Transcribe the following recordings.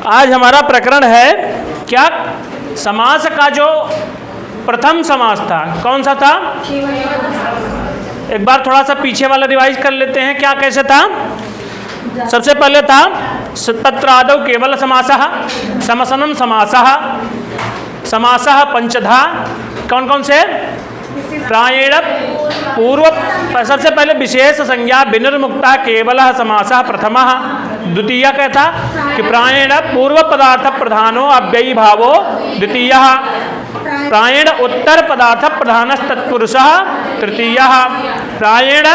आज हमारा प्रकरण है क्या, समास का जो प्रथम समास था कौन सा था? एक बार थोड़ा सा पीछे वाला रिवाइज कर लेते हैं, क्या कैसे था? सबसे पहले था तत्र आदौ केवल समासः, समसनं समासः, समासः पंचधा। कौन कौन से? प्रायेण पूर्व, सबसे पहले विशेष संज्ञा विनिर्मुक्ता केवलः समासः प्रथमः। द्वितीय क्या था कि प्रायेण पूर्व पदार्थ प्रधानो अव्ययी भावो द्वितीयः। प्रायेण उत्तर पदार्थ प्रधानस् तत्पुरुषः तृतीयः। प्रायेण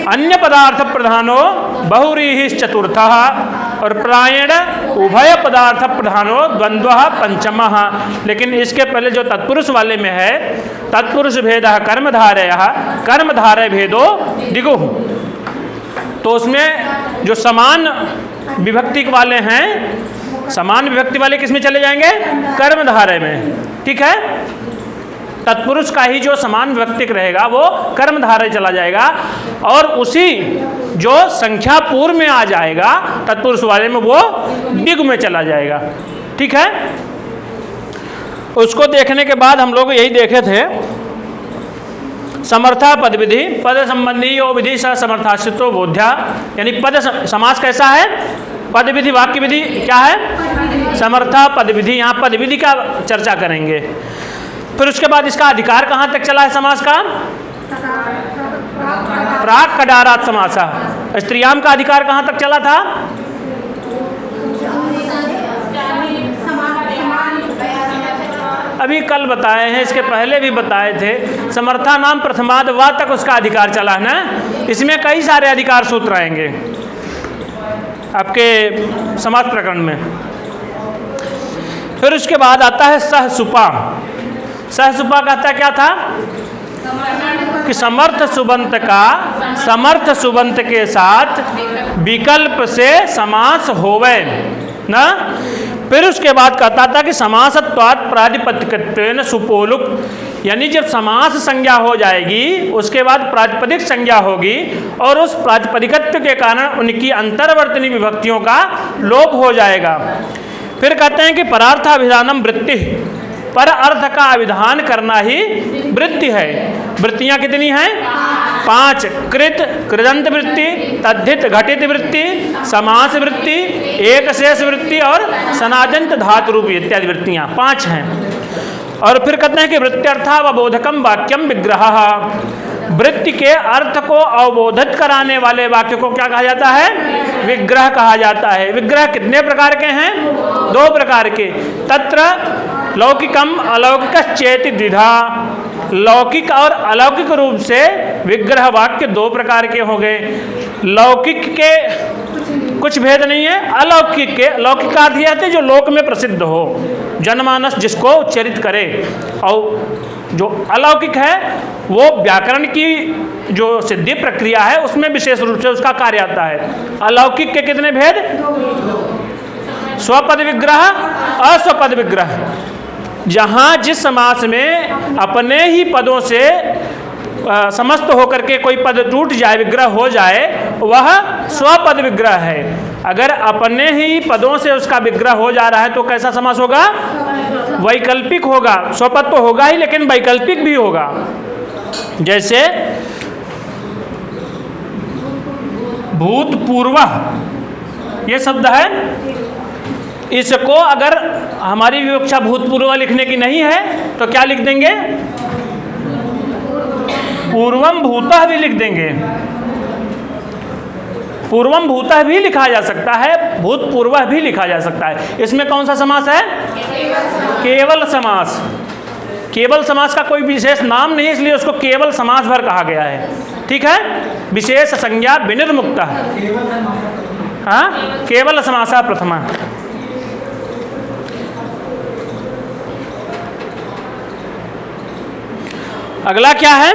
अन्य पदार्थ प्रधानो बहुव्रीहिश्च चतुर्थः। और प्रायेण उभय पदार्थ प्रधानो द्वंद्वः पंचमः। लेकिन इसके पहले जो तत्पुरुष वाले में है, तत्पुरुष भेदः कर्मधारयः कर्मधारय भेदो दिगुः, तो उसमें जो समान विभक्ति वाले हैं, समान विभक्ति वाले किस में चले जाएंगे? कर्मधारय में। ठीक है, तत्पुरुष का ही जो समान विभक्ति रहेगा वो कर्मधारय चला जाएगा, और उसी जो संख्या पूर्व में आ जाएगा तत्पुरुष वाले में वो दिगु में चला जाएगा। ठीक है, उसको देखने के बाद हम लोग यही देखे थे समर्था पद विधि, पद संबंधी यो विधि स समर्थाश्रितो बोध्या। यानी पद समास कैसा है? पद विधि वाक्य विधि क्या है? समर्था पद विधि। यहाँ पद विधि का चर्चा करेंगे। फिर उसके बाद इसका अधिकार कहाँ तक चला है समास का? प्राक कडारात समासः। स्त्रियाम का अधिकार कहाँ तक चला था? अभी कल बताए हैं, इसके पहले भी बताए थे। समर्था नाम प्रथमाद वा तक उसका अधिकार चला है ना। इसमें कई सारे अधिकार सूत्र आएंगे आपके समास प्रकरण में। फिर उसके बाद आता है सहसुपा। सहसुपा कहता क्या था कि समर्थ सुबंत का समर्थ सुबंत के साथ विकल्प से समास होवे ना। फिर उसके बाद कहता था कि समासत्वात् प्रातिपदिकत्वेन सुपोलुक, यानी जब समास संज्ञा हो जाएगी उसके बाद प्रातिपदिक संज्ञा होगी, और उस प्रातिपदिकत्व के कारण उनकी अंतर्वर्तनी विभक्तियों का लोप हो जाएगा। फिर कहते हैं कि परार्थाभिधानम वृत्ति, पर अर्थ का अभिधान करना ही वृत्ति है। वृत्तियां कितनी हैं? 5। कृत कृदंत वृत्ति, तद्धित घटित वृत्ति, समास वृत्ति, एक शेष वृत्ति और सनादंत धातु रूपी इत्यादि वृत्तियां 5 हैं। और फिर कहते हैं कि वृत्त्यर्थावबोधकम वाक्यम विग्रहः। वृत्ति के अर्थ को अवबोधित कराने वाले वाक्य को क्या कहा जाता है? विग्रह कहा जाता है। विग्रह कितने प्रकार के हैं? 2 प्रकार के। तत्र लौकिकम अलौकिकश्चेति द्विधा। लौकिक और अलौकिक रूप से विग्रह वाक्य 2 प्रकार के हो गए। लौकिक के कुछ भेद नहीं है, अलौकिक के, लौकिक का अर्थ यह है जो लोक में प्रसिद्ध हो, जनमानस जिसको उच्चरित करे। और जो अलौकिक है वो व्याकरण की जो सिद्धि प्रक्रिया है उसमें विशेष रूप से उसका कार्य आता है। अलौकिक के कितने भेद? स्वपद विग्रह, अस्वपद विग्रह। जहाँ जिस समास में अपने ही पदों से समस्त होकर के कोई पद टूट जाए, विग्रह हो जाए, वह स्वपद विग्रह है। अगर अपने ही पदों से उसका विग्रह हो जा रहा है तो कैसा समास होगा? वैकल्पिक होगा। स्वपद तो होगा ही लेकिन वैकल्पिक भी होगा। जैसे भूतपूर्व ये शब्द है, इसको अगर हमारी विवक्षा भूतपूर्व लिखने की नहीं है तो क्या लिख देंगे? पूर्वम भूतः भी लिख देंगे। पूर्वम भूतः भी लिखा जा सकता है, भूतपूर्व भी लिखा जा सकता है। इसमें कौन सा समास है? केवल समास। केवल समास का कोई विशेष नाम नहीं है, इसलिए उसको केवल समास भर कहा गया है। ठीक है, विशेष संज्ञा विनिर्मुक्त है। हाँ, केवल समासा प्रथमा। अगला क्या है?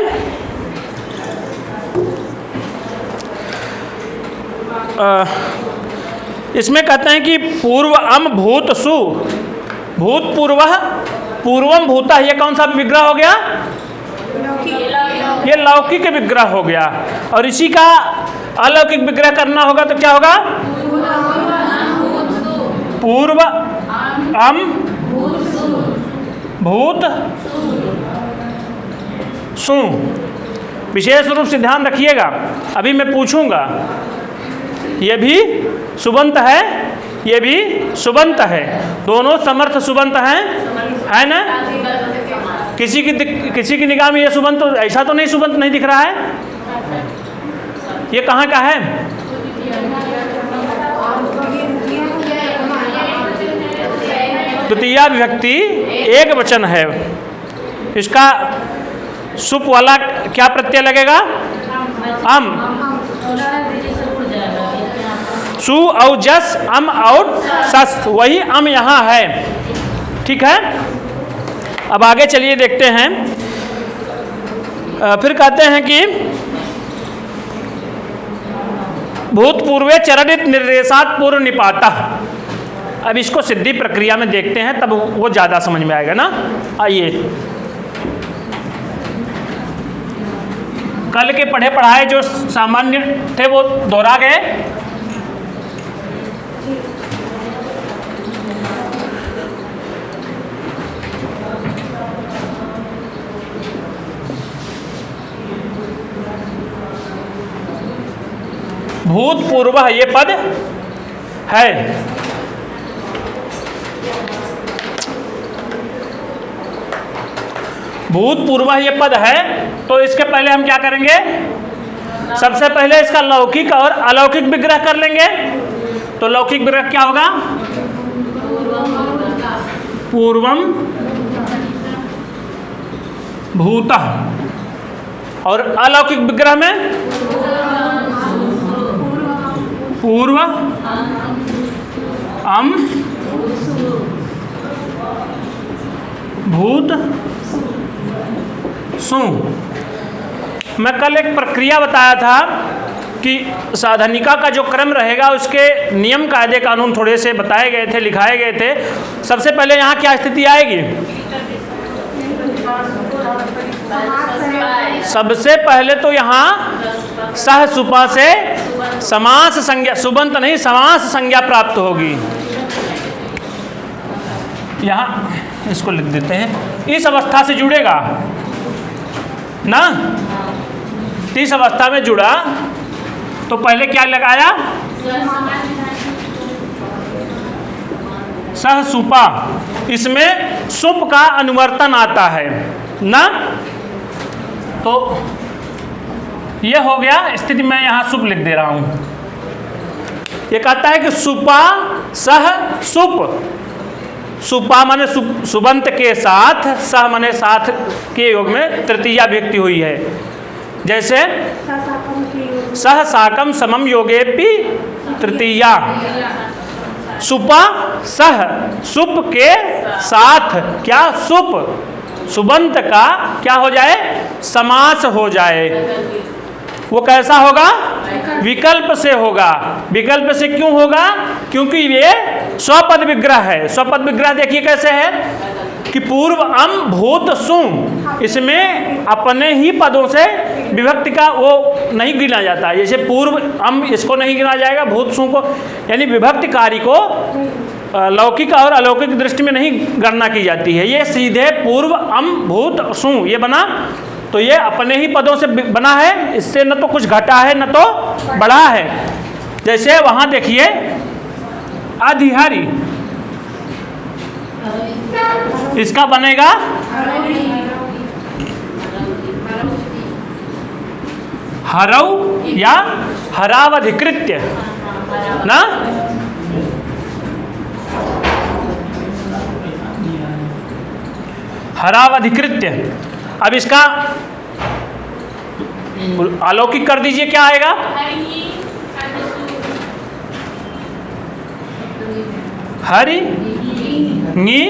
इसमें कहते हैं कि पूर्व अम भूत सु, भूतपूर्व पूर्वम भूता, ये कौन सा विग्रह हो गया? ये लौकिक विग्रह हो गया। और इसी का अलौकिक विग्रह करना होगा तो क्या होगा? पूर्व अम भूत सु। विशेष रूप से ध्यान रखिएगा, अभी मैं पूछूंगा, ये भी सुबंत है, ये भी सुबंत है, दोनों समर्थ सुबंत हैं, है ना? किसी की निगाह में ये सुबंत तो ऐसा तो नहीं, सुबंत नहीं दिख रहा है। ये कहाँ का है? द्वितीया विभक्ति एक वचन है। इसका सुप वाला क्या प्रत्यय लगेगा? अम। सु औ जस अम और सस, वही अम यहाँ है। ठीक है, अब आगे चलिए देखते हैं। फिर कहते हैं कि भूतपूर्वे चरणित निर्देशात पूर्व निपाता। अब इसको सिद्धि प्रक्रिया में देखते हैं, तब वो ज़्यादा समझ में आएगा ना। आइए, कल के पढ़े पढ़ाए जो सामान्य थे वो दोहरा गए। भूतपूर्व ये पद है। भूतपूर्व ये पद है, तो इसके पहले हम क्या करेंगे? सबसे पहले इसका लौकिक और अलौकिक विग्रह कर लेंगे। तो लौकिक विग्रह क्या होगा? पूर्वम भूतः, और अलौकिक विग्रह में पूर्व अम भूत सु। मैं कल एक प्रक्रिया बताया था कि साधनिका का जो क्रम रहेगा उसके नियम कायदे कानून थोड़े से बताए गए थे, लिखाए गए थे। सबसे पहले यहाँ क्या स्थिति आएगी? सबसे पहले तो यहाँ सह सुपा से समास संज्ञा, सुबंत नहीं समास संज्ञा प्राप्त होगी। यहाँ इसको लिख देते हैं, इस अवस्था से जुड़ेगा ना। इस अवस्था में जुड़ा तो पहले क्या लगाया? सह सुपा, इसमें सुप का अनुवर्तन आता है ना। तो ये हो गया स्थिति। मैं यहाँ सुप लिख दे रहा हूँ। ये कहता है कि सुपा सह सुप। सुपा माने सुबंत के साथ, सह माने साथ के योग में तृतीया विभक्ति हुई है। जैसे सह साकम समम योगेपि तृतीया। सुपा सह, सुप के साथ, क्या? सुप, सुबंत का क्या हो जाए? समास हो जाए। वो कैसा होगा? विकल्प से होगा। विकल्प से क्यों होगा? क्योंकि ये स्वपद विग्रह है। स्वपद विग्रह देखिए कैसे है कि पूर्व अम भूत सु, इसमें अपने ही पदों से विभक्ति का वो नहीं गिना जाता। जैसे पूर्व अम, इसको नहीं गिना जाएगा, भूत सु को, यानी विभक्ति कार्य को लौकिक और अलौकिक दृष्टि में नहीं गणना की जाती है। ये सीधे पूर्व अम भूत सु ये बना, तो ये अपने ही पदों से बना है। इससे न तो कुछ घटा है न तो बढ़ा है। जैसे वहाँ देखिए अधिहरि, इसका बनेगा हरौ या हरावधिकृत्य ना। हरावधिकृत्य। अब इसका अलौकिक कर दीजिए, क्या आएगा? हरि नी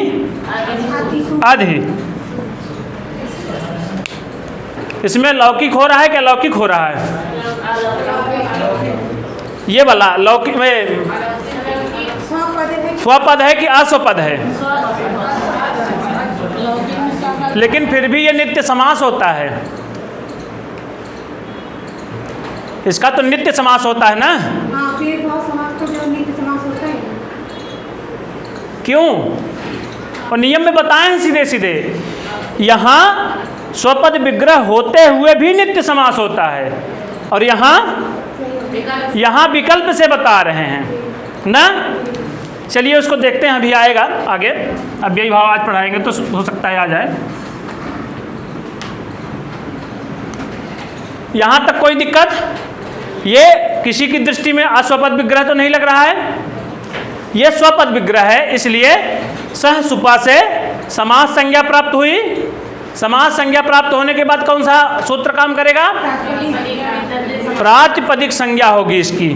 आधि। इसमें लौकिक हो रहा है क्या लौकिक हो रहा है? ये वाला लौकिक में स्वपद है कि अस्वपद है? लेकिन फिर भी ये नित्य समास होता है। इसका तो नित्य समास होता है ना। क्यों? और नियम में बताएं सीधे सीधे, यहाँ स्वपद विग्रह होते हुए भी नित्य समास होता है, और यहाँ विकल्प से बता रहे हैं ना। चलिए उसको देखते हैं, अभी आएगा आगे। अव्ययी भाव आज पढ़ाएंगे तो हो सकता है आ जाए। यहाँ तक कोई दिक्कत? ये किसी की दृष्टि में अस्वपद विग्रह तो नहीं लग रहा है? ये स्वपद विग्रह है, इसलिए सह सुपा से समास संज्ञा प्राप्त हुई। समास संज्ञा प्राप्त होने के बाद कौन सा सूत्र काम करेगा? प्रातिपदिक संज्ञा होगी इसकी।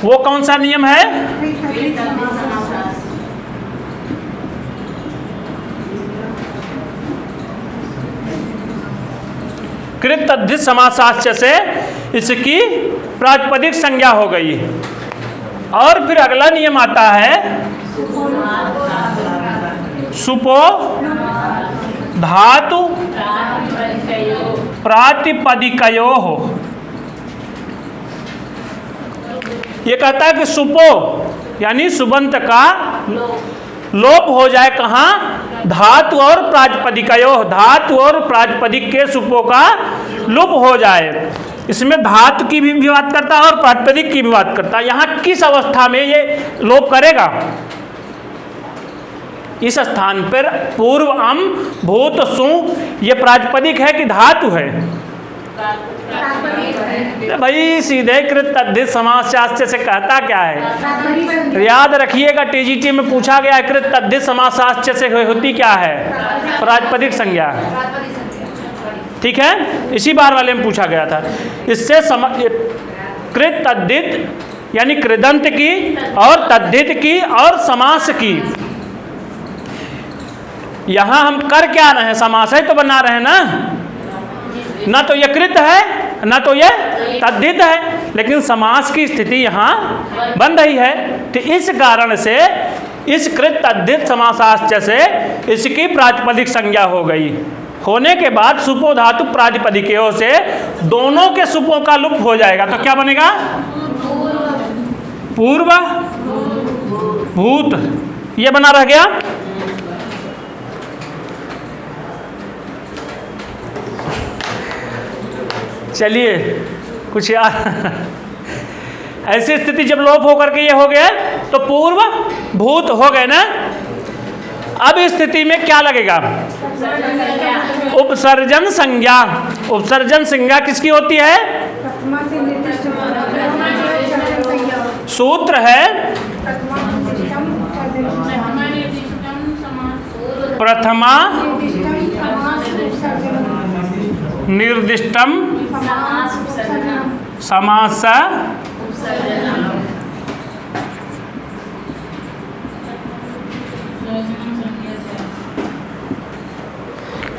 वो कौन सा नियम है? कृत तद्धित समासाश्च से इसकी प्रातिपदिक संज्ञा हो गई। और फिर अगला नियम आता है सुपो धातु प्रातिपदिकयोः। ये कहता है कि सुपो यानी सुबंत का लोप हो जाए कहाँ? धातु और प्रातिपदिकयोः, धातु और प्रातिपदिक के सुपो का लोप हो जाए। इसमें धातु की भी बात करता है और प्रातिपदिक की भी बात करता है। यहाँ किस अवस्था में ये लोप करेगा? इस स्थान पर पूर्व अम भूत सु ये प्रातिपदिक है कि धातु है? भाई सीधे कृत तद्धित समास शास्त्र से कहता क्या है? याद रखिएगा, टीजीटी में पूछा गया है कृत तद्धित समास शास्त्र से होती क्या है? प्रातिपदिक संज्ञा। ठीक है, इसी बार वाले में पूछा गया था। इससे कृत तद्धित यानी कृदंत की और तद्धित की और समास की। यहाँ हम कर क्या रहे हैं? समास है तो बना रहे हैं ना तो ये कृत है ना तो ये तद्धित है, लेकिन समास की स्थिति यहाँ बन रही है। तो इस कारण से इस कृत तद्धित समासाश्च से इसकी प्रातिपदिक संज्ञा हो गई। होने के बाद सुपो धातु प्रातिपदिकयों से दोनों के सुपों का लुप्त हो जाएगा। तो क्या बनेगा? पूर्व भूत, ये बना रह गया। चलिए कुछ यार ऐसी स्थिति जब लोप होकर के ये हो गया तो पूर्व भूत हो गए ना। अब इस स्थिति में क्या लगेगा? उपसर्जन संज्ञा। उपसर्जन संज्ञा किसकी होती है? सूत्र है प्रथमा निर्दिष्टम समास।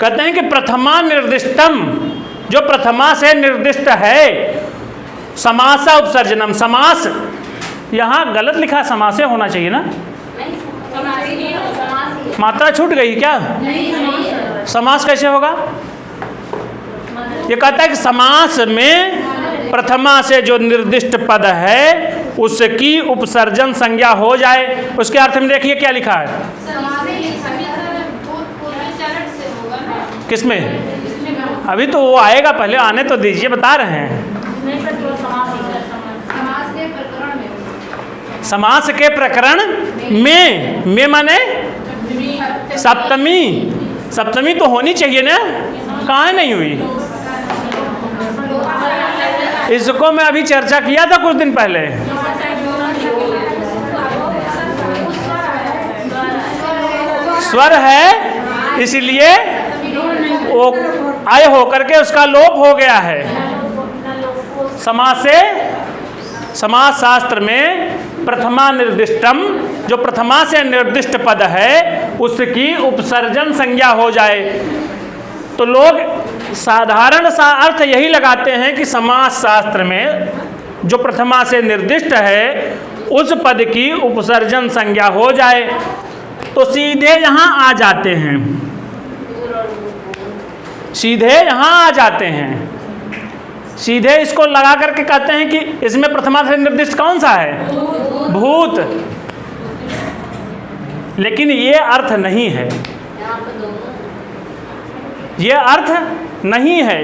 कहते हैं कि प्रथमा निर्दिष्टम, जो प्रथमा से निर्दिष्ट है, समासा उपसर्जनम। समास यहाँ गलत लिखा, समासे होना चाहिए ना, मात्रा छूट गई क्या? समास कैसे होगा? ये कहता है कि समास में प्रथमा से जो निर्दिष्ट पद है उसकी उपसर्जन संज्ञा हो जाए। उसके अर्थ में देखिए क्या लिखा है। किसमें? अभी तो वो आएगा, पहले आने तो दीजिए, बता रहे हैं। समास के प्रकरण में माने सप्तमी। सप्तमी तो होनी चाहिए ना, कहाँ नहीं हुई? इसको मैं अभी चर्चा किया था कुछ दिन पहले। स्वर है इसलिए वो आय होकर के उसका लोप हो गया है। समास शास्त्र में प्रथमा निर्दिष्टम, जो प्रथमा से निर्दिष्ट पद है उसकी उपसर्जन संज्ञा हो जाए। तो लोग साधारण सा अर्थ यही लगाते हैं कि समास शास्त्र में जो प्रथमा से निर्दिष्ट है उस पद की उपसर्जन संज्ञा हो जाए। तो सीधे यहाँ आ जाते हैं, सीधे यहाँ आ जाते हैं, सीधे इसको लगा करके कहते हैं कि इसमें प्रथमा से निर्दिष्ट कौन सा है? भूत। लेकिन ये अर्थ नहीं है, ये अर्थ नहीं है।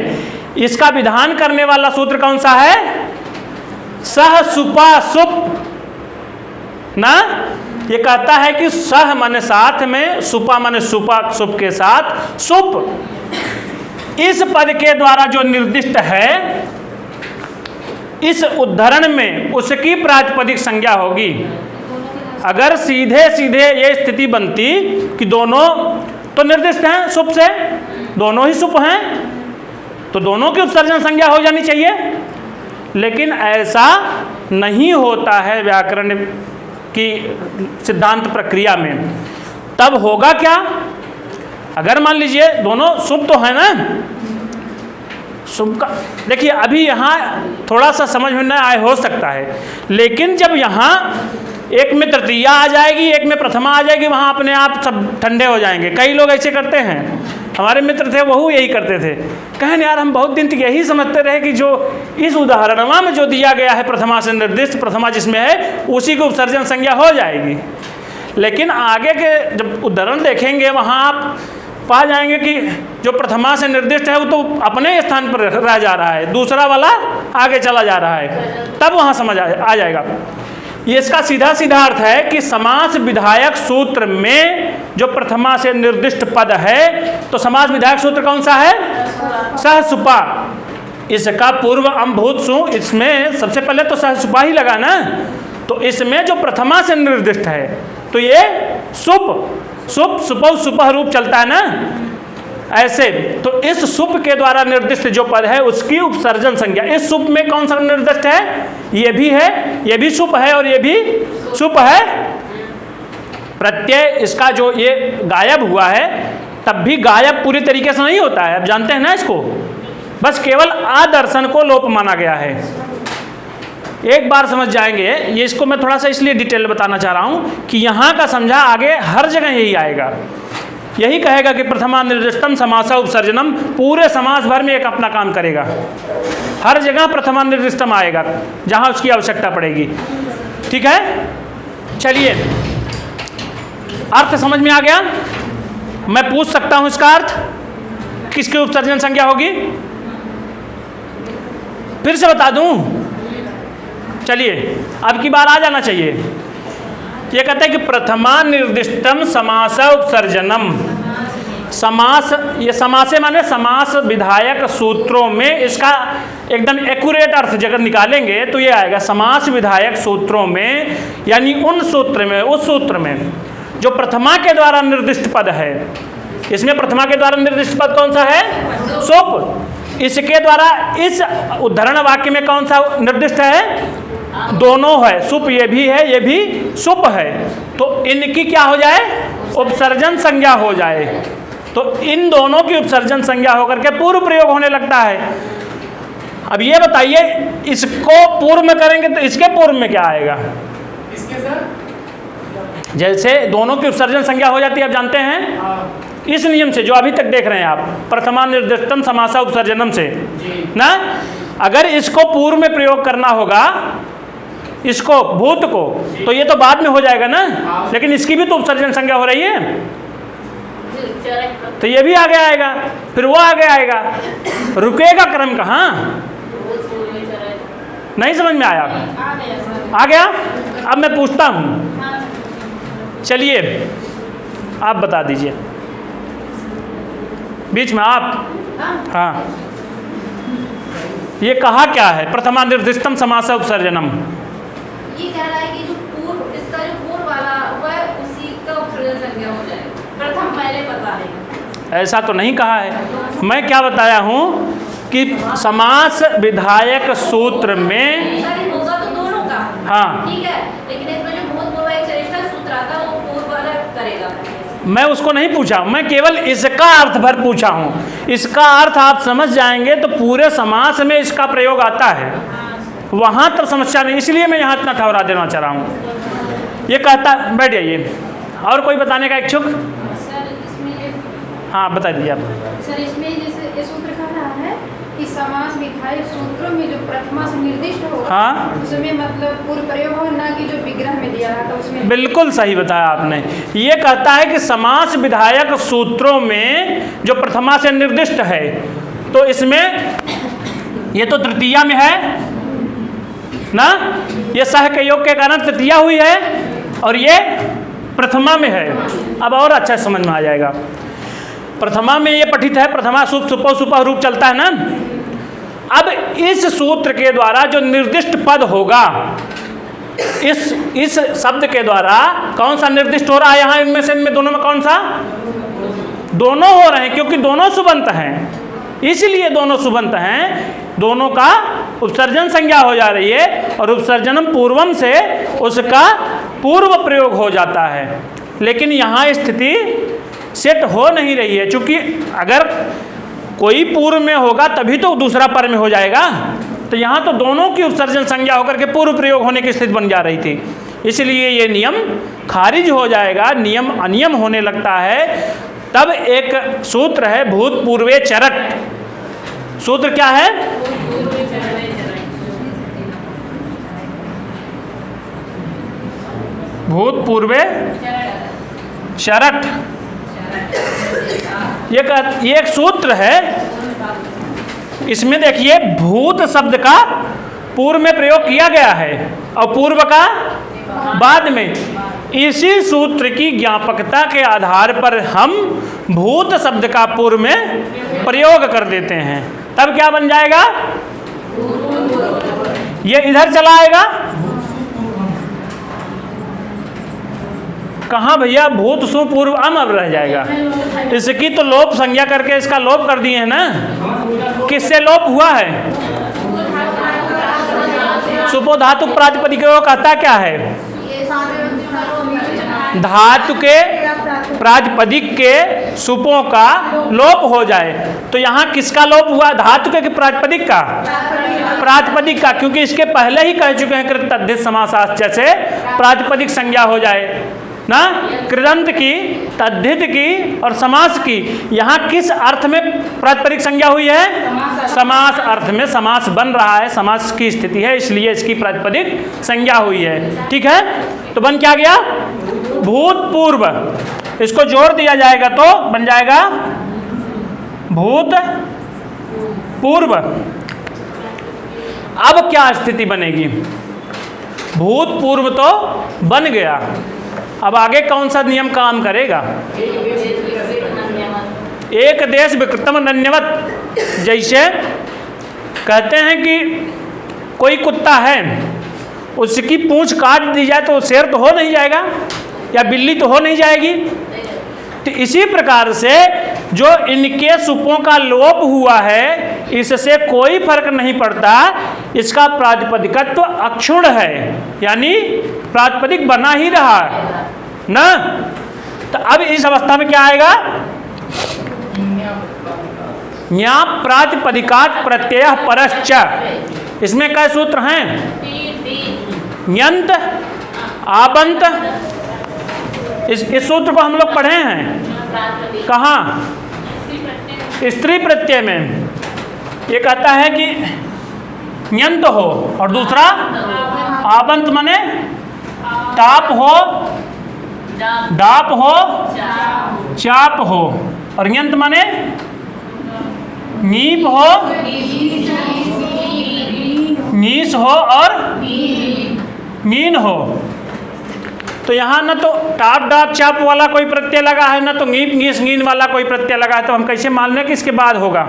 इसका विधान करने वाला सूत्र कौन सा है? सह सुपा सुप ना। ये कहता है कि सह माने साथ में, सुपा माने सुपा सुप के साथ, सुप इस पद के द्वारा जो निर्दिष्ट है, इस उद्धरण में उसकी प्रातिपदिक संज्ञा होगी। अगर सीधे सीधे ये स्थिति बनती कि दोनों तो निर्दिष्ट हैं सुप से, दोनों ही सुप हैं, तो दोनों की उपसर्जन संज्ञा हो जानी चाहिए। लेकिन ऐसा नहीं होता है व्याकरण की सिद्धांत प्रक्रिया में। तब होगा क्या? अगर मान लीजिए दोनों सुप तो है ना, सुप का देखिए अभी यहाँ थोड़ा सा समझ में न आए हो सकता है, लेकिन जब यहाँ एक में तृतीया आ जाएगी, एक में प्रथमा आ जाएगी, वहाँ अपने आप सब ठंडे हो जाएंगे। कई लोग ऐसे करते हैं, हमारे मित्र थे वह यही करते थे। कहें यार हम बहुत दिन तक यही समझते रहे कि जो इस उदाहरणवा में जो दिया गया है प्रथमा से निर्दिष्ट, प्रथमा जिसमें है उसी को उपसर्जन संज्ञा हो जाएगी। लेकिन आगे के जब उदाहरण देखेंगे वहाँ आप पा जाएंगे कि जो प्रथमा से निर्दिष्ट है वो तो अपने स्थान पर रह जा रहा है, दूसरा वाला आगे चला जा रहा है, तब वहाँ समझ आ जाएगा। ये इसका सीधा सीधा अर्थ है कि समास विधायक सूत्र में जो प्रथमा से निर्दिष्ट पद है, तो समास विधायक सूत्र कौन सा है? सह सुपा। इसका पूर्व अम्भूत सु, इसमें सबसे पहले तो सह सुपा ही लगा ना, तो इसमें जो प्रथमा से निर्दिष्ट है तो ये सुप, सुप सुपौ सुपह रूप चलता है ना ऐसे। तो इस सुप के द्वारा निर्दिष्ट जो पद है उसकी उपसर्जन संज्ञा, इस सुप में कौन सा निर्दिष्ट है? ये भी है, ये भी सुप है और ये भी सुप है। प्रत्यय इसका जो ये गायब हुआ है, तब भी गायब पूरी तरीके से नहीं होता है, अब जानते हैं ना इसको, बस केवल आदर्शन को लोप माना गया है। एक बार समझ जाएंगे ये, इसको मैं थोड़ा सा इसलिए डिटेल बताना चाह रहा हूँ कि यहाँ का समझा आगे हर जगह यही आएगा। यही कहेगा कि प्रथमा निर्दिष्टम समास उपसर्जनम, पूरे समास भर में एक अपना काम करेगा। हर जगह प्रथमा निर्दिष्टम आएगा जहाँ उसकी आवश्यकता पड़ेगी। ठीक है, चलिए अर्थ समझ में आ गया। मैं पूछ सकता हूँ इसका अर्थ, किसकी उपसर्जन संज्ञा होगी? फिर से बता दूँ? चलिए अब की बार आ जाना चाहिए। ये कहते हैं कि प्रथमा निर्दिष्टम समास उपसर्जनम। समास, ये समासे माने समास विधायक सूत्रों में इसका एकदम एक्यूरेट अर्थ जगह निकालेंगे तो ये आएगा समास विधायक सूत्रों में, यानी उन सूत्र में, उस सूत्र में जो प्रथमा के द्वारा निर्दिष्ट पद है। इसमें प्रथमा के द्वारा निर्दिष्ट पद कौन सा है? सुप। इसके द्वारा इस उद्धरण वाक्य में कौन सा निर्दिष्ट है? दोनों है, सुप ये भी है, ये भी सुप है, तो इनकी क्या हो जाए? उपसर्जन संज्ञा हो जाए। तो इन दोनों की उपसर्जन संज्ञा होकर के पूर्व प्रयोग होने लगता है। अब ये बताइए, इसको पूर्व में करेंगे तो इसके पूर्व में क्या आएगा? इसके सर जैसे दोनों की उपसर्जन संज्ञा हो जाती है, आप जानते हैं इस नियम से जो अभी तक देख रहे हैं आप, प्रथमा निर्दिष्टम समासा उपसर्जनम से ना। अगर इसको पूर्व में प्रयोग करना होगा, इसको भूत को, तो ये तो बाद में हो जाएगा ना, लेकिन इसकी भी तो उपसर्जन संज्ञा हो रही है, तो ये भी आगे आएगा, फिर वो आगे आएगा, रुकेगा क्रम कहाँ? नहीं समझ में आया? आ गया? अब मैं पूछता हूँ, चलिए आप बता दीजिए बीच में आप। हाँ, ये कहा क्या है? प्रथमा निर्दिष्टम समास उपसर्जनम। ये कह रहा है कि जो पूर्व, इसका जो पूर्व वाला हुआ है उसी का उपसर्जन संज्ञा हो जाए। प्रथम पहले बता देंगे। ऐसा तो नहीं कहा है। मैं क्या बताया हूँ कि समास विधायक सूत्र में होगा तो दोनों का, हाँ, ठीक है, लेकिन इसमें जो भूत पूर्व एक चरिष्ठा सूत्र आता है वो पूर्व वाला करेगा। मैं उसको नहीं पूछा, मैं केवल इसका अर्थ भर पूछा हूँ। इसका अर्थ आप समझ जाएंगे तो पूरे समास में इसका प्रयोग आता है, वहाँ तक समस्या नहीं। इसलिए मैं यहाँ इतना ठहरा देना चाह रहा हूँ। ये कहता, बैठ जाइए। और कोई बताने का इच्छुक? सर इसमें हाँ बता दीजिए आप। सर इसमें जैसे ये सूत्र कह रहा है कि समास विधायक सूत्रों में जो प्रथमा से निर्दिष्ट हो, हाँ उसमें मतलब पूर्व प्रयोग हो, ना कि जो विग्रह में दिया रहा था उसमें। बिल्कुल सही बताया आपने। ये कहता है कि समास विधायक सूत्रों में जो प्रथमा से निर्दिष्ट है, तो इसमें ये तो तृतीया में है ना, ये सह के योग के कारण तृतीया हुई है और ये प्रथमा में है। अब और अच्छा समझ में आ जाएगा। प्रथमा में ये पठित है, प्रथमा सुप सुपो सुपह रूप चलता है ना। अब इस सूत्र के द्वारा जो निर्दिष्ट पद होगा, इस शब्द के द्वारा कौन सा निर्दिष्ट हो रहा है यहाँ, इनमें से इनमें दोनों में कौन सा? दोनों हो रहे हैं, क्योंकि दोनों सुबंत हैं, इसलिए दोनों सुबंत हैं। दोनों का उपसर्जन संज्ञा हो जा रही है और उपसर्जनम पूर्वम से उसका पूर्व प्रयोग हो जाता है। लेकिन यहाँ स्थिति सेट हो नहीं रही है, क्योंकि अगर कोई पूर्व में होगा तभी तो दूसरा पर में हो जाएगा। तो यहाँ तो दोनों की उपसर्जन संज्ञा होकर के पूर्व प्रयोग होने की स्थिति बन जा रही थी, इसलिए ये नियम खारिज हो जाएगा, नियम अनियम होने लगता है। तब एक सूत्र है भूतपूर्वे चरट। सूत्र क्या है? भूतपूर्वे चरट। ये एक सूत्र है। इसमें देखिए भूत शब्द का पूर्व में प्रयोग किया गया है और पूर्व का बाद में। इसी सूत्र की ज्ञापकता के आधार पर हम भूत शब्द का पूर्व में प्रयोग कर देते हैं, तब क्या बन जाएगा? ये इधर चला आएगा। कहाँ भैया? भूत सु पूर्व अम अब रह जाएगा। इसकी तो लोप संज्ञा करके इसका लोप कर दिए हैं ना। किससे लोप हुआ है? सुपो धातु प्रातिपदिक कहता क्या है? धातु के प्रातिपदिक के सुपों का लोप हो जाए। तो यहाँ किसका लोप हुआ? धातु के प्रातिपदिक का? प्रातिपदिक का, क्योंकि इसके पहले ही कह चुके हैं कृत तद्धित समासाश्च से प्रातिपदिक संज्ञा हो जाए ना। कृदंत की, तद्धित की और समास की, यहाँ किस अर्थ में प्रातिपदिक संज्ञा हुई है? समास अर्थ में समास बन रहा है, समास की स्थिति है, इसलिए इसकी प्रातिपदिक संज्ञा हुई है। ठीक है, तो बन क्या गया? भूतपूर्व। इसको जोड़ दिया जाएगा तो बन जाएगा भूत पूर्व। अब क्या स्थिति बनेगी? भूतपूर्व तो बन गया, अब आगे कौन सा नियम काम करेगा? एक देश विकृतम नन्यवत। जैसे कहते हैं कि कोई कुत्ता है, उसकी पूंछ काट दी जाए तो शेर तो हो नहीं जाएगा, या बिल्ली तो हो नहीं जाएगी। तो इसी प्रकार से जो इनके सुपों का लोप हुआ है, इससे कोई फर्क नहीं पड़ता, इसका प्रातिपदिकत्व तो अक्षुण्ण है, यानी प्रातिपदिक बना ही रहा है ना। तो अब इस अवस्था में क्या आएगा? न्या प्रातिपदिकात् प्रत्यय परश्च। इसमें क्या सूत्र हैं? न्यंत, आबंत। इस सूत्र को हम लोग पढ़े हैं कहाँ? स्त्री प्रत्यय में। ये कहता है कि न्यंत हो और दूसरा आबंत माने ताप हो, डाप हो, चाप हो, और न्यंत माने नीप हो, नीस हो और नीन हो। तो यहाँ न तो टाप डाप चाप वाला कोई प्रत्यय लगा है, न तो नीप नीस नीन वाला कोई प्रत्यय लगा है, तो हम कैसे मान लें कि इसके बाद होगा?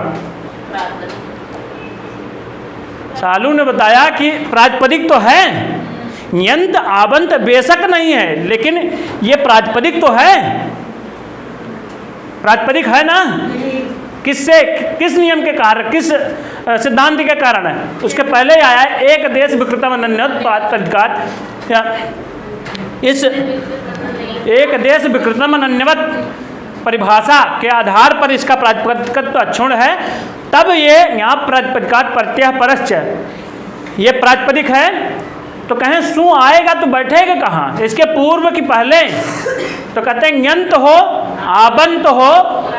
सालू ने बताया कि प्रातिपदिक तो है, न्यंत आबंत बेशक नहीं है, लेकिन ये प्रातिपदिक तो है। प्रातिपदिक है ना। किससे, किस नियम के कारण, किस सिद्धांत के कारण है? उसके पहले आया है एक देश विकृतम नन्यवत प्रातिपदिकात्। इस एक देश विकृतम नन्यवत परिभाषा के आधार पर इसका प्रातिपदिकत्व अक्षुण्ण है। तब ये यहाँ प्रातिपदिकात् प्रत्यय परश्च, ये प्रातिपदिक है। तो कहें सु आएगा तो बैठेगा कहाँ? इसके पूर्व की पहले। तो कहते हैं न्यंत हो, आबंत हो,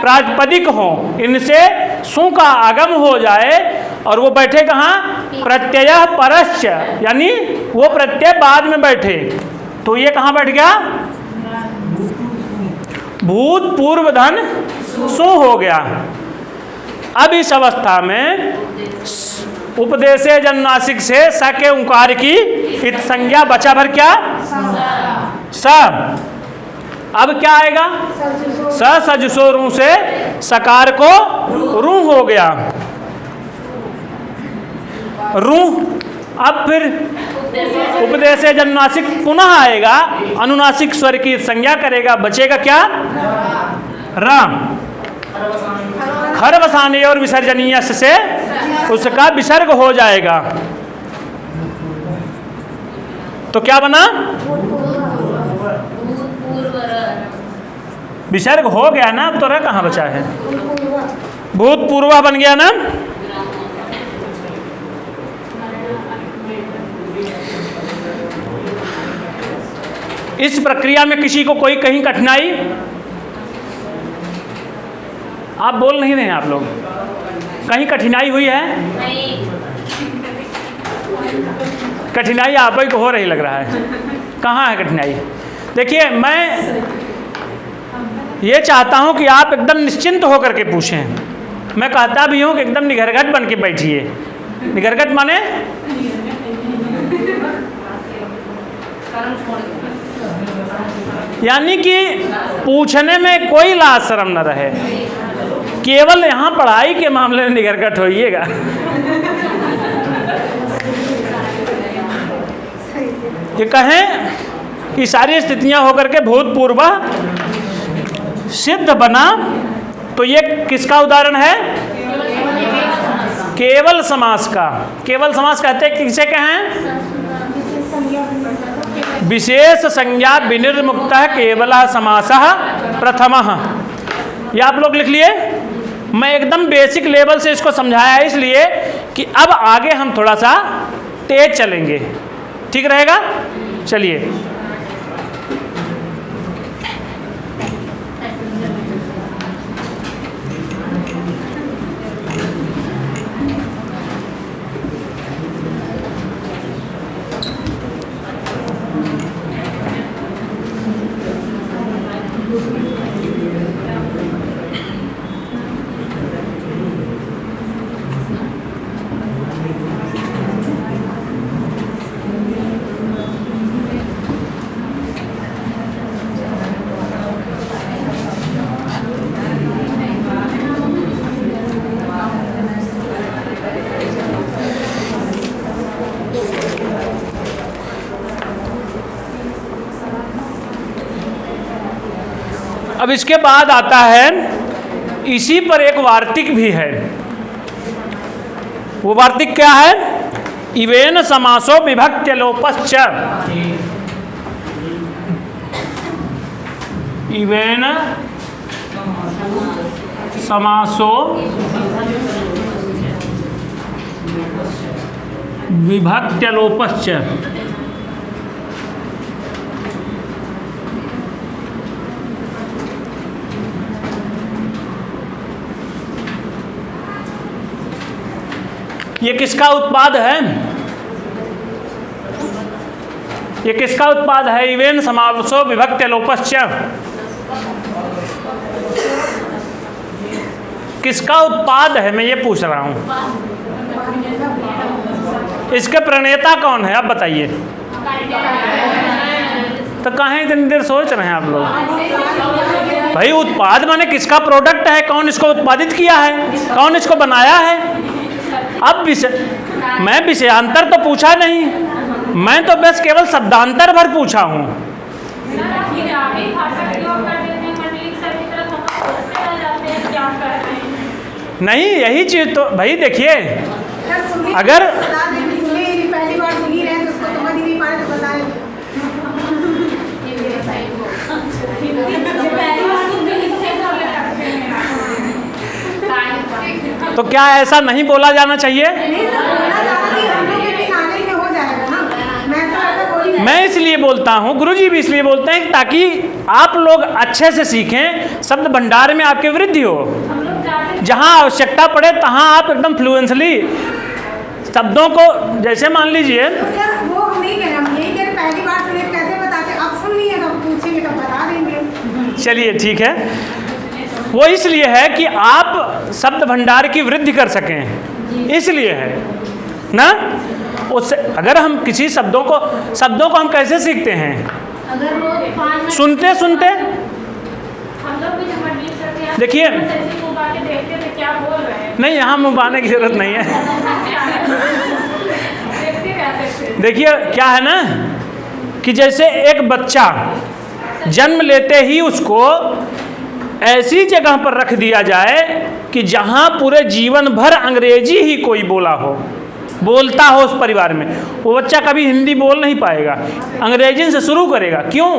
प्रातिपदिक हो, इनसे सु का आगम हो जाए और वो बैठे कहाँ? प्रत्यय परश्च, यानी वो प्रत्यय बाद में बैठे, तो ये कहाँ बैठ गया? भूत पूर्व धन सु हो गया। अब इस अवस्था में उपदेशे जन्नासिक से स के उकार की इत संज्ञा, बचा भर क्या? स। अब क्या आएगा? स सजुसो रू से सकार को रू हो गया, रू। अब फिर उपदेशे जन्नासिक पुनः आएगा, अनुनासिक स्वर की संज्ञा करेगा, बचेगा क्या? राम। खर वसाने और विसर्जनीय से उसका विसर्ग हो जाएगा, तो क्या बना? विसर्ग हो गया ना, अब तो र कहाँ बचा है? भूतपूर्व बन गया ना। इस प्रक्रिया में किसी को कोई कहीं कठिनाई? आप बोल नहीं रहे हैं आप लोग, कहीं कठिनाई हुई है? नहीं। कठिनाई आप ही को हो रही लग रहा है। कहाँ है कठिनाई? देखिए, मैं ये चाहता हूँ कि आप एकदम निश्चिंत होकर के पूछें। मैं कहता भी हूँ कि एकदम निगरगट बन के बैठिए। निगरगट माने यानी कि पूछने में कोई लाज शर्म न रहे, केवल यहाँ पढ़ाई के मामले में निगरगट होइएगा। ये कहें कि सारी स्थितियां होकर के भूतपूर्व सिद्ध बना, तो ये किसका उदाहरण है? केवल समास का। केवल समास कहते हैं किसे कहें? विशेष संज्ञा विनिर्मुक्त केवल समासः प्रथमः। ये आप लोग लिख लिए। मैं एकदम बेसिक लेवल से इसको समझाया है इसलिए कि अब आगे हम थोड़ा सा तेज चलेंगे, ठीक रहेगा? चलिए, अब इसके बाद आता है, इसी पर एक वार्तिक भी है। वो वार्तिक क्या है? इवेन समासो विभक्त्य लोपश्च। इवेन समासो विभक्त्य लोपश्च। ये किसका उत्पाद है? ये किसका उत्पाद है? इवेन समासो विभक्त्य लोपश्च। किसका उत्पाद है, मैं ये पूछ रहा हूं। इसके प्रणेता कौन है, आप बताइए। तो कहाँ इतनी देर सोच रहे हैं आप लोग? भाई, उत्पाद माने किसका प्रोडक्ट है, कौन इसको उत्पादित किया है, कौन इसको बनाया है। अब मैं विषयांतर तो पूछा नहीं, मैं तो बस केवल शब्दांतर भर पूछा हूँ। नहीं, यही चीज तो भाई देखिए, अगर पहली बार सुनी रहे तो उसको समझ नहीं पा रहे तो बताएं। तो क्या ऐसा नहीं बोला जाना चाहिए? मैं इसलिए बोलता हूँ, गुरुजी भी इसलिए बोलते हैं ताकि आप लोग अच्छे से सीखें, शब्द भंडार में आपकी वृद्धि हो। जहाँ आवश्यकता पड़े तहाँ आप एकदम फ्लुएंसली शब्दों को जैसे मान लीजिए, तो सर वो हम नहीं कह रहे, हम यही कह रहे पहली बार सुने कैसे बताते, अब सुन लिए तो पूछेंगे तो बता देंगे। चलिए ठीक है। वो इसलिए है कि आप शब्द भंडार की वृद्धि कर सकें, इसलिए है ना। उससे अगर हम किसी शब्दों को हम कैसे सीखते हैं? अगर वो 5 मिनट सुनते सुनते। हम लोग भी जब मंडली करते हैं देखिए, ऐसे मुंह बाके देखते थे क्या बोल रहे हैं, नहीं यहाँ मुँह बाने की जरूरत नहीं है। देखते रहते थे। देखिए क्या है ना कि जैसे एक बच्चा जन्म लेते ही उसको ऐसी जगह पर रख दिया जाए कि जहाँ पूरे जीवन भर अंग्रेजी ही कोई बोलता हो उस परिवार में, वो बच्चा कभी हिंदी बोल नहीं पाएगा, अंग्रेजी से शुरू करेगा। क्यों?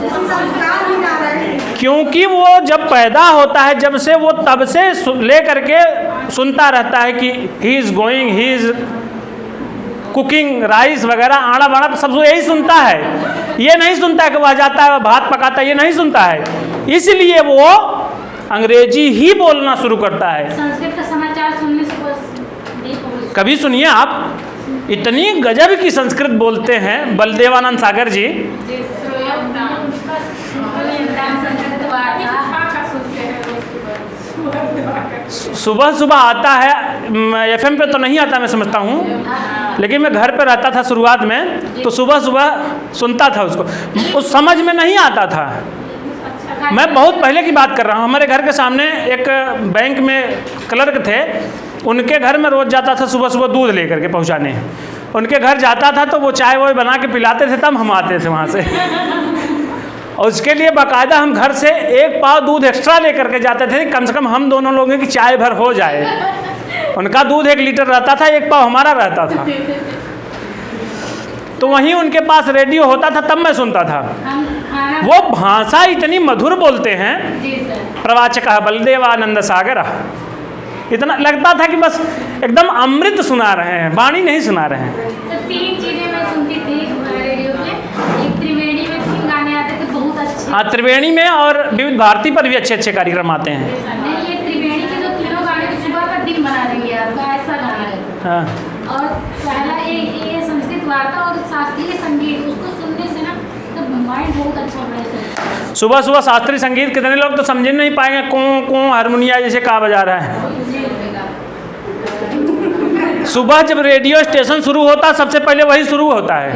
संस्कार भी जा रहे हैं। क्योंकि वो जब पैदा होता है, जब से वो तब से ले करके सुनता रहता है कि he is going, he is cooking, rice वगैरह, आड़ा बाड़ा सब यही सुनता है। ये नहीं सुनता है कि वह जाता है वह भात पकाता है, ये नहीं सुनता है। इसलिए वो अंग्रेजी ही बोलना शुरू करता है। संस्कृत का समाचार सुनने से बस नहीं पहुंच। कभी सुनिए आप, इतनी गजब की संस्कृत बोलते हैं बलदेवानंद सागर जी। सुबह सुबह आता है, एफएम पे तो नहीं आता मैं समझता हूँ, लेकिन मैं घर पे रहता था शुरुआत में, तो सुबह सुबह सुनता था उसको। उस समझ में नहीं आता था। मैं बहुत पहले की बात कर रहा हूँ। हमारे घर के सामने एक बैंक में क्लर्क थे, उनके घर में रोज़ जाता था सुबह सुबह दूध लेकर के पहुँचाने। उनके घर जाता था तो वो चाय वाय बना के पिलाते थे, तब हम आते थे वहाँ से। और उसके लिए बाकायदा हम घर से 1 पाव दूध एक्स्ट्रा लेकर के जाते थे, कम से कम हम दोनों लोगों की चाय भर हो जाए। उनका दूध 1 लीटर रहता था, 1 पाव हमारा रहता था। तो वहीं उनके पास रेडियो होता था, तब मैं सुनता था। वो भाषा इतनी मधुर बोलते हैं, प्रवाचक बलदेवानंद सागर। इतना लगता था कि बस एकदम अमृत सुना रहे हैं, वाणी नहीं सुना रहे हैं। तो 3 चीजें मैं सुनती थी रेडियो पे। एक त्रिवेणी में 3 गाने आते थे बहुत अच्छे। हाँ, त्रिवेणी में और विविध भारती पर भी अच्छे अच्छे कार्यक्रम आते हैं। नहीं, ये त्रिवेणी के जो तीनों गाने सुबह का दिन बना देंगे आपका, ऐसा गाना रहता है। हाँ, और पहला ये संस्कृत वार्ता और शास्त्रीय संगीत, उसको सुनने से ना तो माइंड बहुत अच्छा रहता है। सुबह सुबह शास्त्रीय संगीत कितने लोग तो समझ नहीं पाएंगे, कों हारमोनिया जैसे कहाँ बजा रहा है। सुबह जब रेडियो स्टेशन शुरू होता, सबसे पहले वही शुरू होता है,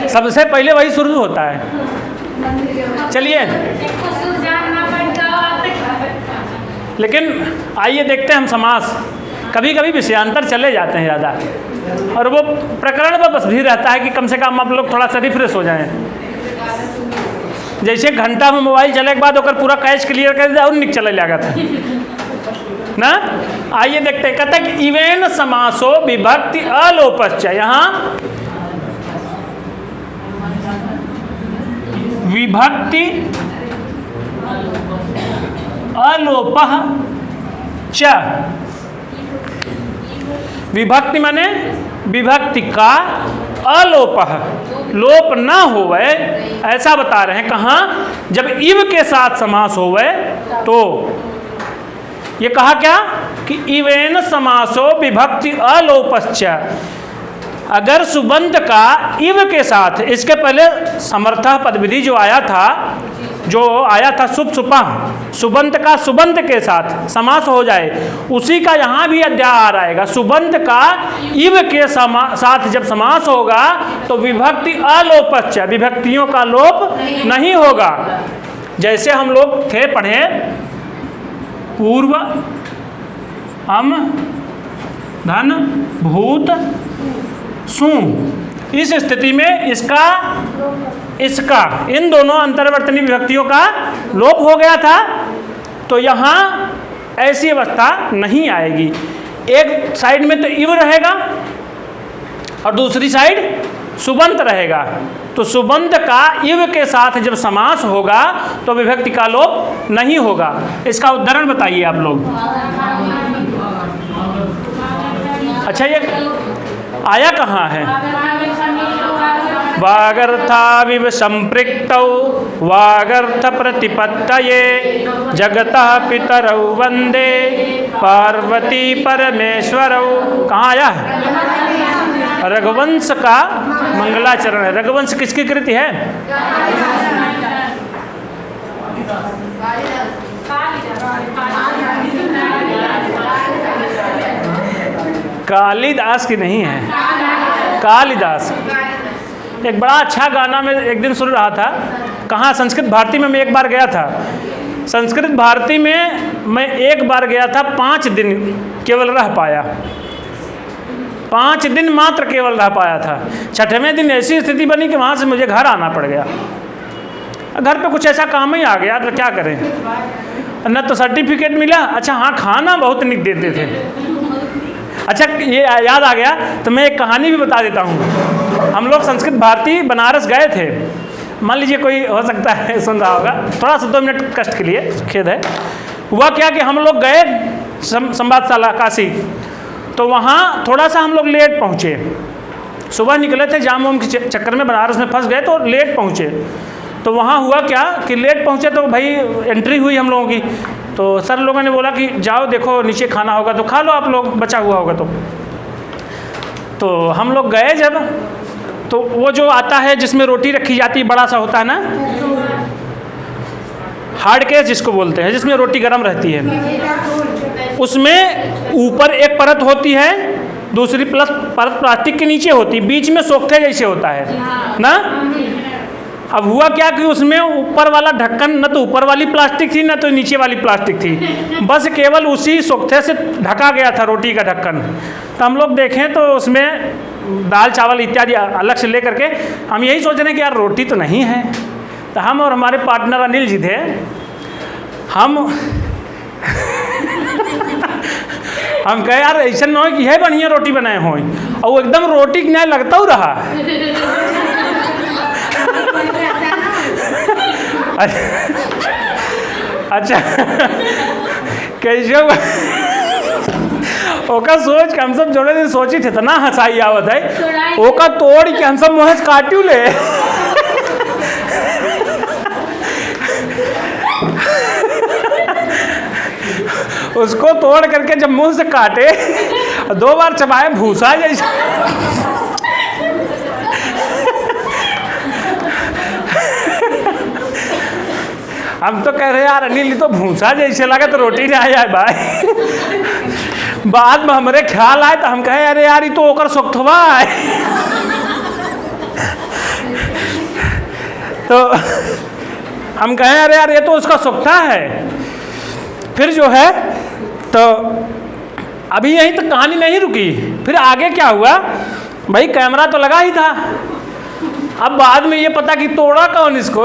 सबसे पहले वही शुरू होता है। चलिए, लेकिन आइए देखते हैं हम समास। कभी कभी विषयांतर चले जाते हैं ज़्यादा, और वो प्रकरण पर बस भी रहता है कि कम से कम आप लोग थोड़ा सा रिफ्रेश हो जाएं। जैसे घंटा में मोबाइल चले के बाद ओकर पूरा कैश क्लियर कर दिया और निक चले लगा था ना। आइए देखते हैं, कहता है कि इवेन समासो विभक्ति अलोपश्च। यहाँ विभक्ति अलोपः च। विभक्ति माने विभक्ति का अलोपः, लोप न होवे, ऐसा बता रहे हैं। कहाँ? जब इव के साथ समास होवे तो। ये कहा क्या कि इवेन समासो विभक्ति अलोपश्च। अगर सुबंत का इव के साथ, इसके पहले समर्थः पद विधि जो आया था सुप सुपह, सुबंत का सुबंत के साथ समास हो जाए, उसी का यहाँ भी अध्याय आएगा। सुबंत का इव के साथ जब समास होगा तो विभक्ति अलोपश्च, विभक्तियों का लोप नहीं होगा। जैसे हम लोग थे पढ़े पूर्व, अम, धन, भूत, सु। इस स्थिति में इसका इन दोनों अंतर्वर्तनी विभक्तियों का लोप हो गया था, तो यहाँ ऐसी अवस्था नहीं आएगी। एक साइड में तो इव रहेगा और दूसरी साइड सुबंत रहेगा। तो सुबंत का इव के साथ जब समास होगा तो विभक्ति का लोप नहीं होगा। इसका उदाहरण बताइए आप लोग। अच्छा, ये आया कहाँ है? वागर्थाविव संपृक्तौ वागर्थ प्रतिपत्तये जगतः पितरौ वंदे पार्वती परमेश्वरौ। कहाँ आया है? रघुवंश का मंगलाचरण है। रघुवंश किसकी कृति है? कालिदास की नहीं है, कालिदास। एक बड़ा अच्छा गाना मैं एक दिन सुन रहा था। कहाँ? संस्कृत भारती में मैं एक बार गया था। संस्कृत भारती में मैं एक बार गया था, 5 दिन केवल रह पाया, 5 दिन मात्र केवल रह पाया था। 6वें दिन ऐसी स्थिति बनी कि वहाँ से मुझे घर आना पड़ गया। घर पे कुछ ऐसा काम ही आ गया तो क्या करें, न तो सर्टिफिकेट मिला। अच्छा हाँ, खाना बहुत निक देते थे। अच्छा ये याद आ गया तो मैं एक कहानी भी बता देता हूँ। हम लोग संस्कृत भारती बनारस गए थे। मान लीजिए कोई हो सकता है सुन रहा होगा, थोड़ा सा 2 मिनट कष्ट के लिए खेद है। हुआ क्या कि हम लोग गए संवादशाला काशी, तो वहाँ थोड़ा सा हम लोग लेट पहुँचे। सुबह निकले थे, जाम वाम के चक्कर में बनारस में फंस गए तो लेट पहुँचे। तो वहाँ हुआ क्या कि लेट पहुँचे तो भाई एंट्री हुई हम लोगों की, तो सर लोगों ने बोला कि जाओ देखो नीचे खाना होगा तो खा लो आप लोग, बचा हुआ होगा तो हम लोग गए जब, तो वो जो आता है जिसमें रोटी रखी जाती है, बड़ा सा होता है ना, हार्ड केस जिसको बोलते हैं, जिसमें रोटी गर्म रहती है, उसमें ऊपर एक परत होती है, दूसरी परत प्लास्टिक के नीचे होती है, बीच में सोख्ते जैसे होता है ना। अब हुआ क्या कि उसमें ऊपर वाला ढक्कन, न तो ऊपर वाली प्लास्टिक थी न तो नीचे वाली प्लास्टिक थी, बस केवल उसी सोख्ते से ढका गया था रोटी का ढक्कन। तो हम लोग देखें तो उसमें दाल चावल इत्यादि अलग से ले करके हम यही सोच रहे हैं कि यार रोटी तो नहीं है। तो हम और हमारे पार्टनर अनिल जी थे, हम कहे यार ऐसा न हो कि है बढ़िया रोटी बनाए हो, और वो एकदम रोटी के न्याय लगता ही रहा। अच्छा कैसे ओका सोच के हम सब जोड़े दिन सोची थे ना हंसाई आवत है, ओका तोड़ के हम सब मुँह से काटू ले। उसको तोड़ करके जब मुंह से काटे, 2 बार चबाए भूसा जैसे। हम तो कह रहे यार अनिल तो भूसा जैसे लगा तो रोटी नहीं आया भाई। बाद में हमारे ख्याल आए तो हम कहे अरे यार ये तो ओकर सोख्तवा है। तो हम कहें अरे यार ये तो उसका सोख्ता है। फिर जो है तो अभी यहीं तक कहानी नहीं रुकी, फिर आगे क्या हुआ भाई, कैमरा तो लगा ही था। अब बाद में ये पता कि तोड़ा कौन इसको।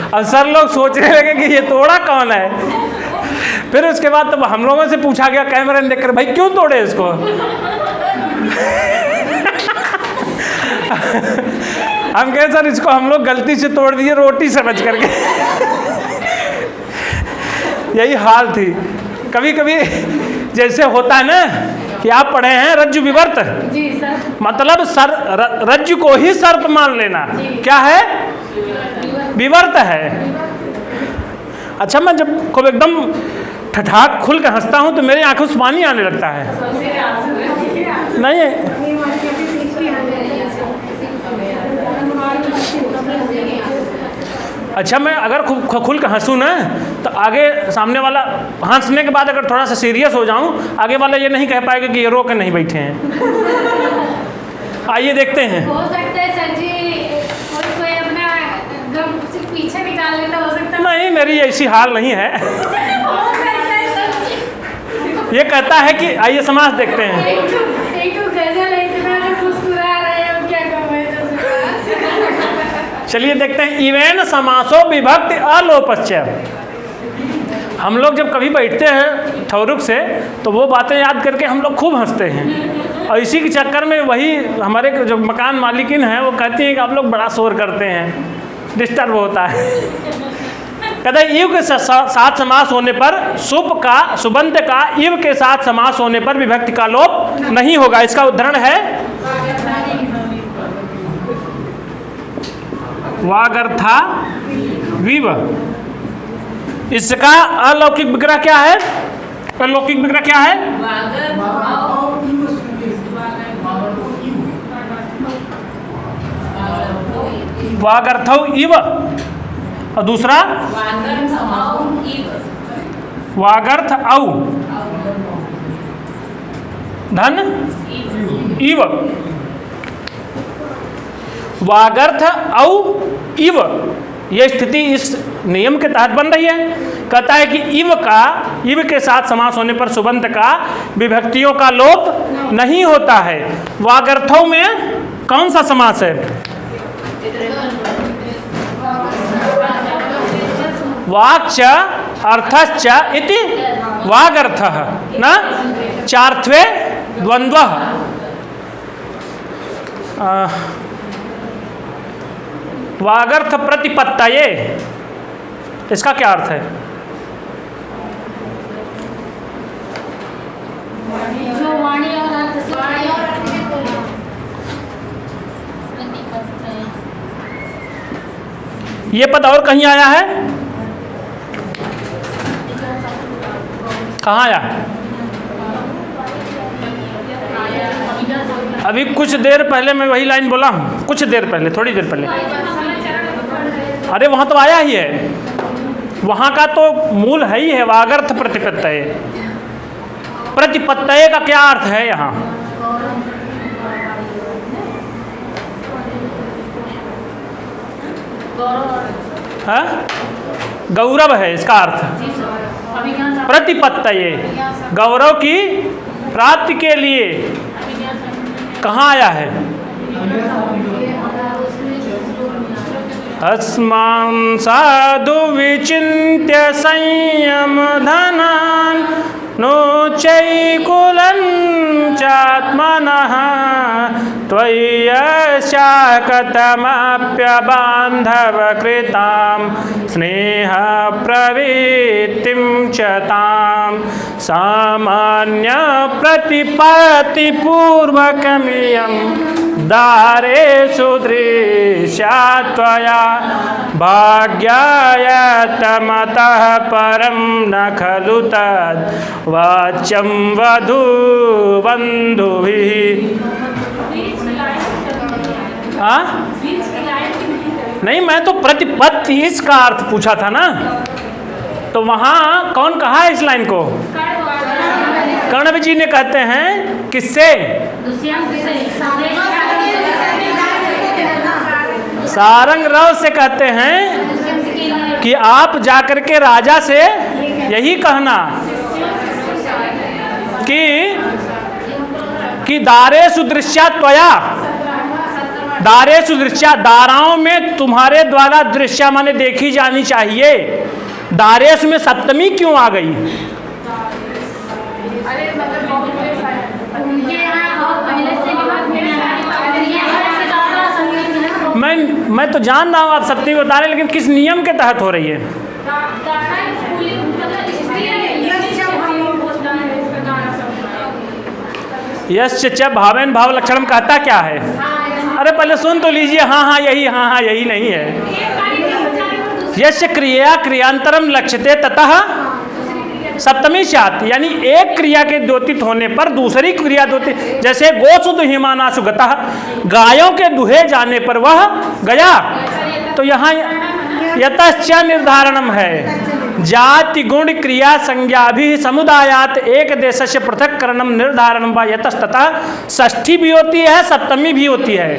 और सर लोग सोचने लगे कि ये तोड़ा कौन है। फिर उसके बाद तो हम लोगों से पूछा गया कैमरे में देखकर, भाई क्यों तोड़े इसको। हम कहे सर इसको हम लोग गलती से तोड़ दिए रोटी समझ करके। यही हाल थी। कभी कभी जैसे होता है ना कि आप पढ़े हैं रज्जु विवर्त, जी सर, मतलब रज्जु को ही सर्प मान लेना क्या है, विवर्त है। अच्छा मैं जब खूब एकदम ठठाक खुल के हंसता हूँ तो मेरी आंखों से पानी आने लगता है। नहीं अच्छा मैं अगर खुल के हंसूँ ना तो आगे सामने वाला हंसने के बाद अगर थोड़ा सा सीरियस हो जाऊँ, आगे वाला ये नहीं कह पाएगा कि ये रो के नहीं बैठे हैं। आइए देखते हैं। हो सकता है सर जी कोई अपना गम पीछे निकाल लेता, हो सकता है। नहीं मेरी ऐसी हाल नहीं है। हो सकता है सर जी। ये कहता है कि आइए समास देखते हैं। एक तो गजल इतना जो मुस्कुरा रहे हो, क्या कम है जो। चलिए देखते हैं। इवेन समासो विभक्ति अलोपस्य। हम लोग जब कभी बैठते हैं ठौरुक से तो वो बातें याद करके हम लोग खूब हंसते हैं, और इसी के चक्कर में वही हमारे जो मकान मालिकिन हैं वो कहती हैं कि आप लोग बड़ा शोर करते हैं, डिस्टर्ब होता है। कहते हैं इव के साथ समास होने पर शुभ का सुबंत का इव के साथ समास होने पर विभक्ति का लोप नहीं होगा। इसका उदाहरण है वागर्था विव। इसका अलौकिक विग्रह क्या है? अलौकिक विग्रह क्या है? वागर्थौ इव। और दूसरा वागर्थ औ धन इव। वागर्थ औ इव, यह स्थिति इस नियम के तहत बन रही है। कहता है कि इव के साथ समास होने पर सुबंत का विभक्तियों का लोप नहीं होता है। वागर्थों में कौन सा समास है? वाक्च अर्थश्च इति वागर्थः न चार्थे द्वंद्वः। वागर्थ प्रतिपत्तये, इसका क्या अर्थ है? जो वाणी और अर्थ से ये पद और कहीं आया है? कहाँ आया? अभी कुछ देर पहले मैं वही लाइन बोला हूँ, कुछ देर पहले, थोड़ी देर पहले। अरे वहाँ तो आया ही है, वहाँ का तो मूल है ही है वागर्थ प्रतिपत्तये। प्रतिपत्तये का क्या अर्थ है यहाँ? हाँ? गौरव है इसका अर्थ। प्रतिपत्तये, गौरव की प्राप्ति के लिए। कहाँ आया है? अस्मान् साधु विचिन्त्य संयम धनान् नो चैकुलं चात्मनः त्वय्यशाकतमाप्यबान्धवकृतां स्नेहप्रवृत्तिं च तां सामान्यप्रतिपत्तिपूर्वकमियं दारेषु दृश्या त्वया भाग्यायतमतः परं न खलु तद् वाच्यं वधूबन्धुभिः। हाँ? नहीं, मैं तो प्रतिपत्ति इसका अर्थ पूछा था ना, तो वहाँ कौन कहा है इस लाइन को? कर्ण जी ने कहते हैं किससे? सारंग रव से कहते हैं कि आप जाकर के राजा से यही कहना कि दारेषु दृश्या त्वया, दारेषु दृश्या, दाराओं में तुम्हारे द्वारा दृश्या माने देखी जानी चाहिए। दारेश में सप्तमी क्यों आ गई? मैं तो जान रहा हूँ आप सप्तमी बता रहे हैं, लेकिन किस नियम के तहत हो रही है? यश्च च भावेन भाव लक्षणम कहता क्या है? अरे पहले सुन तो लीजिए। हाँ यही नहीं है। यश्च क्रिया क्रियांतरम लक्ष्यते ततः सप्तमी स्यात्, यानी एक क्रिया के द्योतित होने पर दूसरी क्रिया द्योतित, जैसे गोसु दुहिमानासु गतः, गायों के दुहे जाने पर वह गया। तो यहाँ यतश्च निर्धारणम है। जाति गुण क्रिया संज्ञा भी समुदायात एक देशस्य पृथक करणम निर्धारणम व यतस्ततः। षष्ठी भी होती है, सप्तमी भी होती है,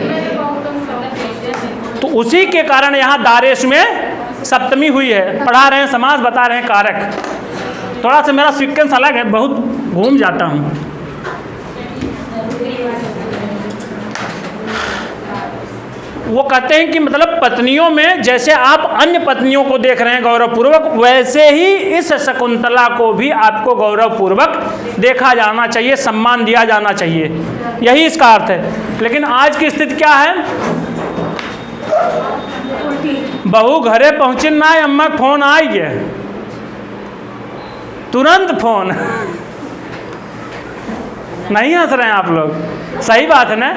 तो उसी के कारण यहाँ दारेश में सप्तमी हुई है। पढ़ा रहे हैं समास, बता रहे हैं कारक। थोड़ा सा मेरा सीक्वेंस अलग है, बहुत घूम जाता हूँ। वो कहते हैं कि मतलब पत्नियों में जैसे आप अन्य पत्नियों को देख रहे हैं गौरवपूर्वक, वैसे ही इस शकुंतला को भी आपको गौरवपूर्वक देखा जाना चाहिए, सम्मान दिया जाना चाहिए, यही इसका अर्थ है। लेकिन आज की स्थिति क्या है? बहू घरे पहुंची ना, अम्मा फोन आई गया, तुरंत फोन। नहीं हंस रहे हैं आप लोग? सही बात है ना?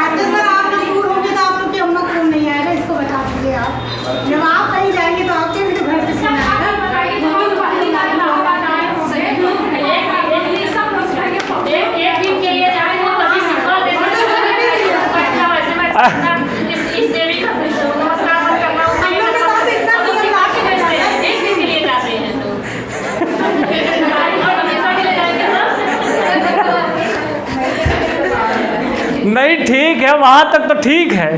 तो सर आप नहीं ठीक है, वहाँ तक तो ठीक है,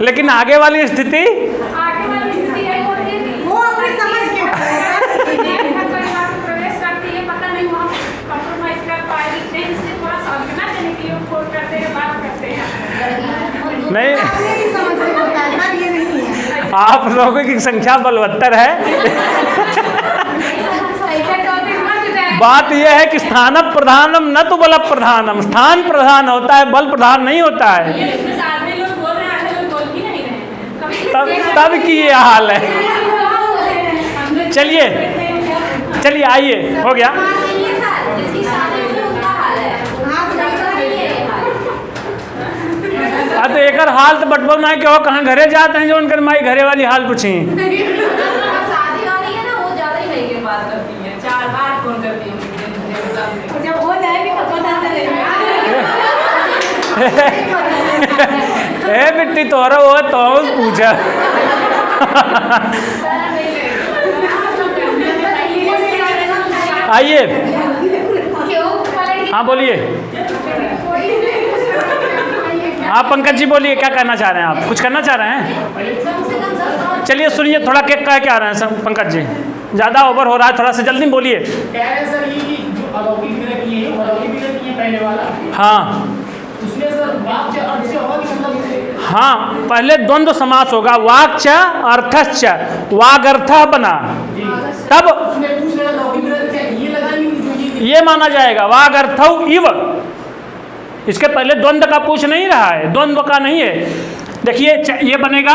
लेकिन आगे वाली स्थिति आगे वाली स्थिति यही होती है वो अपनी समझ के परिवार में प्रवेश करती है, पता नहीं वहाँ compromise कर पाएगी नहीं, इसलिए थोड़ा समझना चाहिए कि वो फोन करते हैं, बात करते हैं। नहीं, अपने की समझ से होता है सर, ये नहीं है। आप लोगों की संख्या बलवत्तर है। बात यह है कि स्थान प्रधानम न तो बल प्रधानम, स्थान प्रधान होता है, बल प्रधान नहीं होता है। आधे लोग बोल रहे हैं, आधे लोग बोल ही नहीं रहे हैं। तब की ये हाल है। चलिए चलिए आइए, हो गया। जिसकी शादी हुई उनका हाल है। हाँ, तो सही बात है। हाँ तो एक हाल तो बटबो ना कि वो कहाँ घरे जाते हैं जो उनकर माई घरे वाली हाल पूछी। शादी वाली है ना, वो ज्यादा ही महंगे बात करती है, 4 बार फोन करती है जब हो जाए भी तो पता चलेगा। ए बिट्टी तोरा वो तो पूछा। आइए, हाँ बोलिए। हाँ पंकज जी बोलिए, क्या कहना चाह रहे हैं आप? कुछ करना चाह रहे हैं? चलिए सुनिए, थोड़ा केक कह के आ रहे हैं सर पंकज जी, ज़्यादा ओवर हो रहा है, थोड़ा सा जल्दी बोलिए। कह रहे हैं सर ये कि जो अलौकिक विग्रह किए हैं, अलौकिक विग्रह किए पहले वाला, हाँ उसमें सर वाक्य अर्थ से होगा कि मतलब हाँ, पहले द्वंद्व समास होगा, वाक्च अर्थश्च, वागर्थ बना, तब उसमें पूछ रहे हैं अलौकिक विग्रह क्या ये लगाएंगे जो ये माना जाएगा वागर्थौ इव। इसके पहले द्वंद्व का पूछ नहीं रहा है, द्वंद्व का नहीं है। देखिए ये बनेगा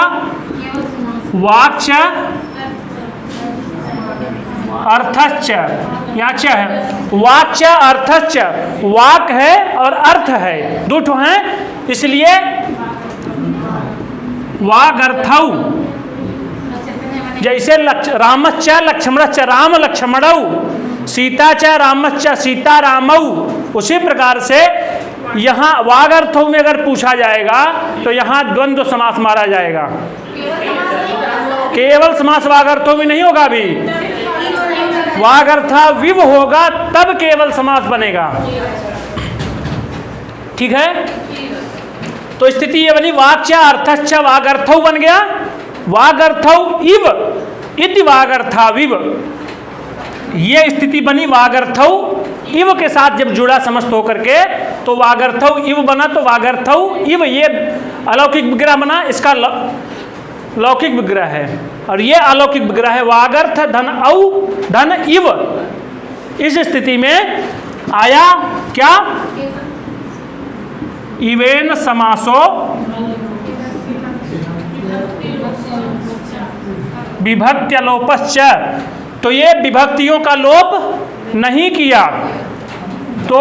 वाक्च अर्थश्च, यहाँ च है, वाक्च अर्थश्च, वाक है और अर्थ है, दो ठो हैं, इसलिए वागर्थौ। जैसे रामश्च लक्ष्मणश्च, राम लक्ष्मणौ, सीता च रामश्च सीता रामौ, उसी प्रकार से यहाँ वागर्थौ में अगर पूछा जाएगा तो यहाँ द्वंद्व समास मारा जाएगा। केवल समास वागर्थौ में नहीं होगा, अभी वागर्था विव होगा तब केवल समास बनेगा। ठीक है, तो स्थिति ये बनी वाक्च अर्थश्च वागर्थौ बन गया, वागर्थौ इव इति वागर्था विव, ये स्थिति बनी वागर्थौ इव के साथ जब जुड़ा समस्त होकर के तो वागर्थौ इव बना, तो वागर्थौ इव ये अलौकिक विग्रह बना, इसका लौकिक विग्रह है, और ये अलौकिक विग्रह है वागर्थ धन औ धन इव। इस स्थिति में आया क्या, इवेन समासो विभक्त्यलोपश्च, तो ये विभक्तियों का लोप नहीं किया, तो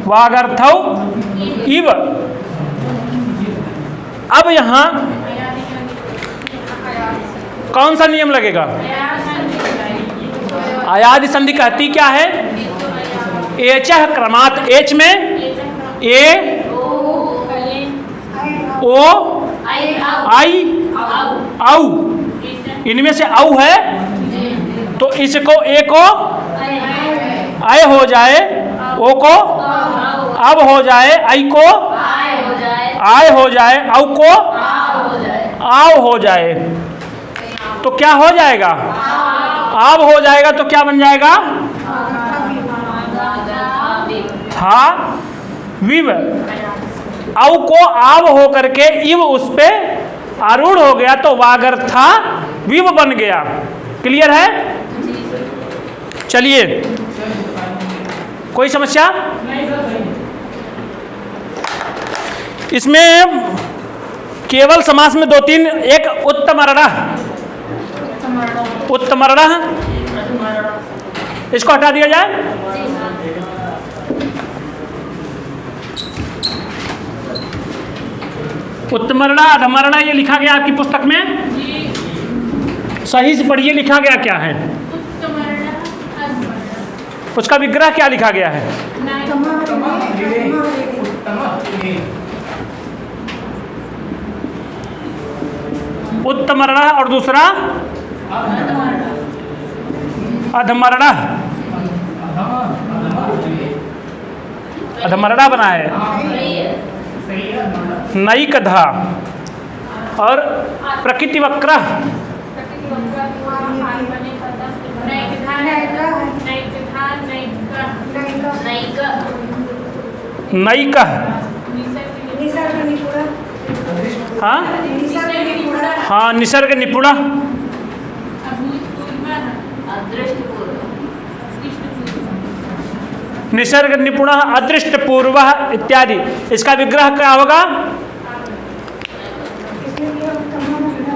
वागर्थौ इव। अब यहाँ कौन सा नियम लगेगा? आयादि संधि कहती क्या है? एचः क्रमात्, एच में ए ओ आई औ, इनमें से औ है तो इसको ए को आय हो जाए, ओ को अब हो जाए, आई को आय हो जाए, औ को आव हो जाए, तो क्या हो जाएगा? आव हो जाएगा, तो क्या बन जाएगा? था विव। औ को आव हो करके इव उस पे आरूढ़ हो गया तो वागर्था विव बन गया। क्लियर है? चलिए, कोई समस्या? इसमें केवल समास में 2-3, एक उत्तमर्णः, उत्तमर्णः इसको हटा दिया जाए। उत्तमर्णा अधमर्णा ये लिखा गया आपकी पुस्तक में, सही से पढ़िए लिखा गया क्या है, उसका विग्रह क्या लिखा गया है? उत्तमर्णा और दूसरा अधमर्णा। अधमरड़ा बना है। सही है। नैकधा और प्रकृति वक्र नैक। निसर्ग निपुण, हाँ निसर्ग निपुण, हाँ, निसर्ग निपुण, निसर्ग निपुण, अदृष्ट पूर्व इत्यादि। इसका विग्रह क्या होगा?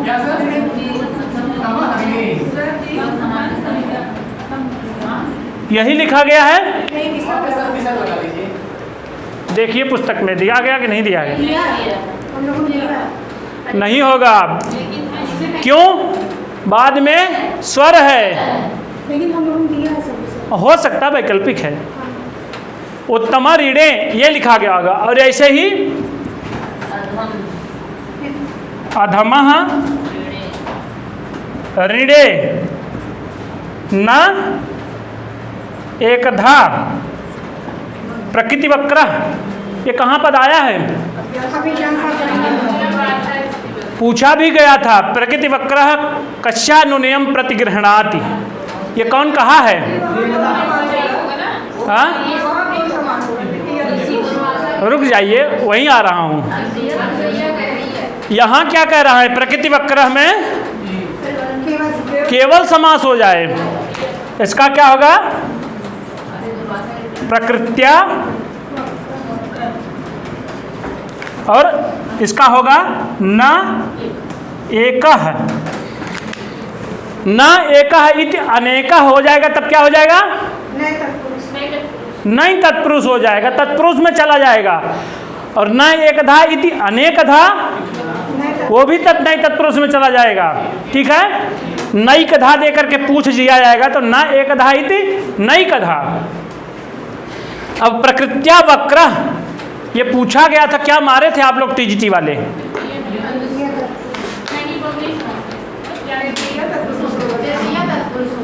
क्या सर? यही लिखा गया है। नहीं निसर्ग निसर्ग लगा लीजिए। देखिए पुस्तक में दिया गया कि नहीं दिया गया? दिया हम लोगों ने दिया। नहीं होगा। क्यों? बाद में स्वर है। लेकिन हम लोगों ने दिया है सब। हो सकता है वैकल्पिक है। उत्तम ऋणे ये लिखा गया होगा। और ऐसे ही अधमः ऋणे न एकधा प्रकृति वक्र, ये कहाँ पद आया है? अभी क्या पूछा भी गया था। प्रकृति वक्र कस्यानुनयम प्रतिगृह्णाति, ये कौन कहा है? हाँ, रुक जाइए, वहीं आ रहा हूँ। यहाँ क्या कह रहा है? प्रकृति वक्र में केवल समास हो जाए। इसका क्या होगा? प्रकृत्या, और इसका होगा न एकः, न एकः इति अनेकः हो जाएगा। तब क्या हो जाएगा? नहीं तत्पुरुष हो जाएगा, तत्पुरुष में चला जाएगा। और न एकधा इति अनेकधा, वो भी नहीं तत्पुरुष में चला जाएगा। ठीक है, नैकधा दे करके पूछ दिया जाएगा तो न एकधा इति नैकधा। अब प्रकृत्या वक्र ये पूछा गया था, क्या मारे थे आप लोग टीजीटी वाले?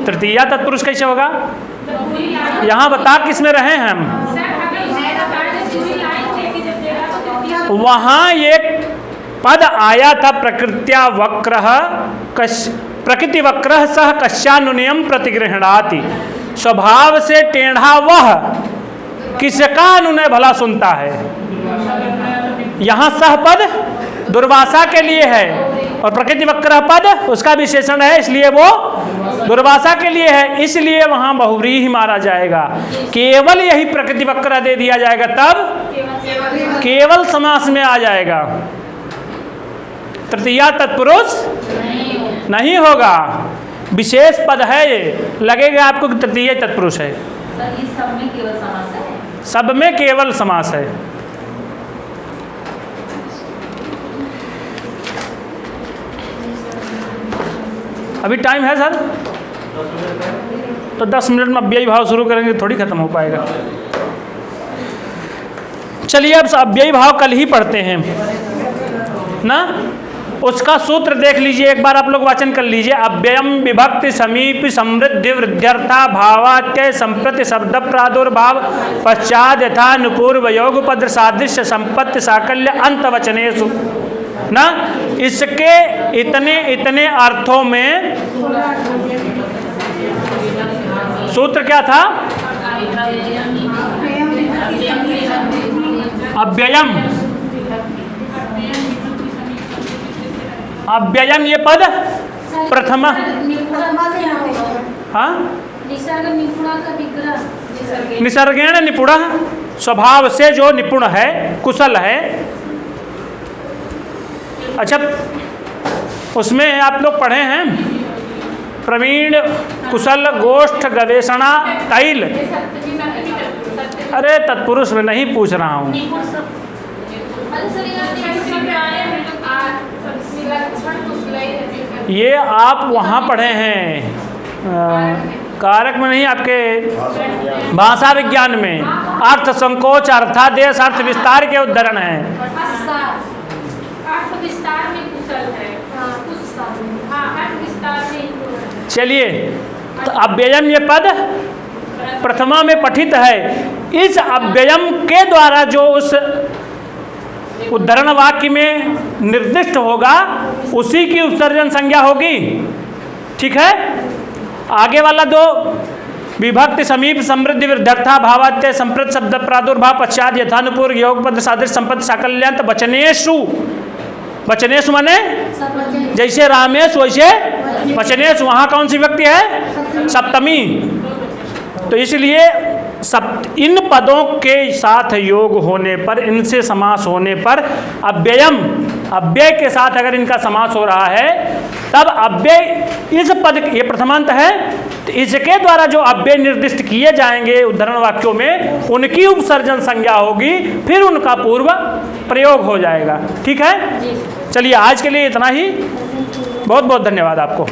तृतीया तत्पुरुष कैसे होगा? यहाँ बता किस में रहे हैं हम? वहाँ एक पद आया था प्रकृत्या वक्र प्रकृति वक्र सह कस्यानुनयम प्रतिगृह्णाति। स्वभाव से टेढ़ा वह किसका अनुनय भला सुनता है? यहाँ सह पद दुर्वासा के लिए है और प्रकृति वक्र पद उसका विशेषण है, इसलिए वो दुर्वासा के लिए है। इसलिए वहाँ बहुव्रीहि मारा जाएगा। केवल यही प्रकृति वक्र दे दिया जाएगा, तब केवल समास में आ जाएगा। तृतीया तत्पुरुष नहीं होगा। विशेष पद है ये, लगेगा आपको कि तृतीय तत्पुरुष है। सब में केवल समास है। अभी टाइम है सर? तो 10 मिनट में अव्ययी भाव शुरू करेंगे, थोड़ी खत्म हो पाएगा। चलिए अब अव्ययी भाव कल ही पढ़ते हैं ना। उसका सूत्र देख लीजिए, एक बार आप लोग वाचन कर लीजिए। अव्ययम विभक्ति समीप समृद्धि वृद्ध्यर्था भावात्यय संप्रति शब्द प्रादुर्भाव पश्चात यथा अनुपूर्व योग पद सादृश्य संपत्ति साकल्य अंत वचनेषु ना। इसके इतने इतने अर्थों में सूत्र क्या था? अव्ययम, अव्ययम ये पद प्रथम, हाँ, निसर्गेण निपुण, स्वभाव से जो निपुण है, कुशल है। अच्छा, उसमें आप लोग पढ़े हैं प्रवीण, कुशल, गोष्ठ, गवेषणा, तैल। अरे तत्पुरुष में नहीं पूछ रहा हूँ। ये आप वहाँ पढ़े हैं, कारक में नहीं, आपके भाषा विज्ञान में। अर्थ संकोच, अर्थादेश, अर्थ विस्तार के उदाहरण हैं। चलिए, तो अव्ययम ये पद प्रथमा में पठित है, इस अव्ययम के द्वारा जो उस उद्धरण वाक्य में निर्दिष्ट होगा उसी की उपसर्जन संज्ञा होगी। ठीक है। आगे वाला दो, विभक्ति समीप समृद्धि वृद्धर्था भावात्य संप्रत शब्द प्रादुर्भाव पश्चात यथानुपूर्व योग पद सादृश संपद साकल्यांत वचनेषु, वचनेषु माने जैसे रामेश वैसे वचनेषु, वहाँ कौन सी विभक्ति है? सप्तमी। तो इसलिए इन पदों के साथ योग होने पर, इनसे समास होने पर अव्ययम, अव्यय के साथ अगर इनका समास हो रहा है तब अव्यय इस पद, ये प्रथमांत है, तो इसके द्वारा जो अव्यय निर्दिष्ट किए जाएंगे उद्धरण वाक्यों में उनकी उपसर्जन संज्ञा होगी, फिर उनका पूर्व प्रयोग हो जाएगा। ठीक है। चलिए आज के लिए इतना ही। बहुत बहुत धन्यवाद आपको।